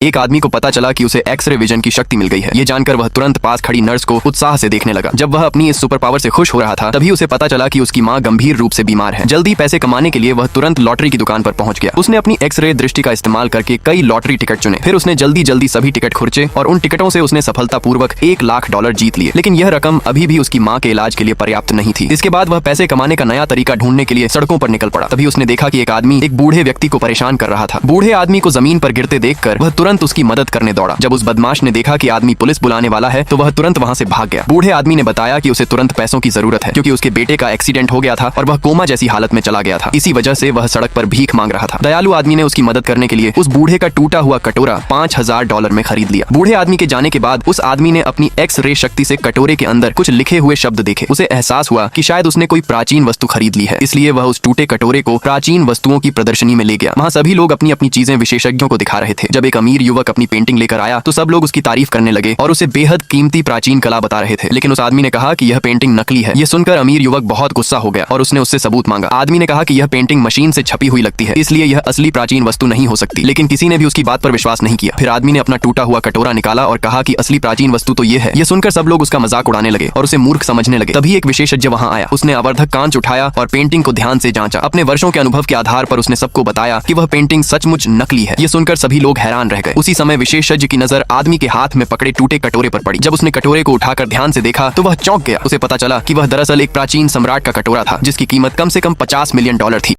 एक आदमी को पता चला कि उसे एक्सरे विजन की शक्ति मिल गई है। ये जानकर वह तुरंत पास खड़ी नर्स को उत्साह से देखने लगा। जब वह अपनी इस सुपर पावर से खुश हो रहा था, तभी उसे पता चला कि उसकी माँ गंभीर रूप से बीमार है। जल्दी पैसे कमाने के लिए वह तुरंत लॉटरी की दुकान पर पहुंच गया। उसने अपनी एक्सरे दृष्टि का इस्तेमाल करके कई लॉटरी टिकट चुने। फिर उसने जल्दी सभी टिकट खुर्चे और उन टिकटों से उसने सफलतापूर्वक $1,00,000 जीत लिए। लेकिन यह रकम अभी भी उसकी माँ के इलाज के लिए पर्याप्त नहीं थी। इसके बाद वह पैसे कमाने का नया तरीका ढूंढने के लिए सड़कों पर निकल पड़ा। तभी उसने देखा कि एक आदमी एक बूढ़े व्यक्ति को परेशान कर रहा था। बूढ़े आदमी को जमीन पर गिरते देखकर वह तुरंत उसकी मदद करने दौड़ा। जब उस बदमाश ने देखा कि आदमी पुलिस बुलाने वाला है, तो वह तुरंत वहां से भाग गया। बूढ़े आदमी ने बताया कि उसे तुरंत पैसों की जरूरत है, क्योंकि उसके बेटे का एक्सीडेंट हो गया था और वह कोमा जैसी हालत में चला गया था। इसी वजह से वह सड़क पर भीख मांग रहा था। दयालु आदमी ने उसकी मदद करने के लिए उस बूढ़े का टूटा हुआ कटोरा $5,000 में खरीद लिया। बूढ़े आदमी के जाने के बाद उस आदमी ने अपनी एक्स रे शक्ति से कटोरे के अंदर कुछ लिखे हुए शब्द देखे। उसे एहसास हुआ कि शायद उसने कोई प्राचीन वस्तु खरीद ली है, इसलिए वह उस टूटे कटोरे को प्राचीन वस्तुओं की प्रदर्शनी में ले गया। वहाँ सभी लोग अपनी अपनी चीजें विशेषज्ञों को दिखा रहे थे। जब एक अमीर युवक अपनी पेंटिंग लेकर आया, तो सब लोग उसकी तारीफ करने लगे और उसे बेहद कीमती प्राचीन कला बता रहे थे। लेकिन उस आदमी ने कहा कि यह पेंटिंग नकली है। यह सुनकर अमीर युवक बहुत गुस्सा हो गया और उसने उससे सबूत मांगा। आदमी ने कहा कि यह पेंटिंग मशीन से छपी हुई लगती है, इसलिए यह असली प्राचीन वस्तु नहीं हो सकती। लेकिन किसी ने भी उसकी बात पर विश्वास नहीं किया। फिर आदमी ने अपना टूटा हुआ कटोरा निकाला और कहा कि असली प्राचीन वस्तु तो ये है। यह सुनकर सब लोग उसका मजाक उड़ाने लगे और उसे मूर्ख समझने लगे। तभी एक विशेषज्ञ वहां आया। उसने आवर्धक कांच उठाया और पेंटिंग को ध्यान से जांचा। अपने वर्षों के अनुभव के आधार पर उसने सबको बताया कि वह पेंटिंग सचमुच नकली है। यह सुनकर सभी लोग हैरान रह गए। उसी समय विशेषज्ञ की नजर आदमी के हाथ में पकड़े टूटे कटोरे पर पड़ी। जब उसने कटोरे को उठाकर ध्यान से देखा, तो वह चौंक गया। उसे पता चला कि वह दरअसल एक प्राचीन सम्राट का कटोरा था, जिसकी कीमत कम से कम $50 मिलियन थी।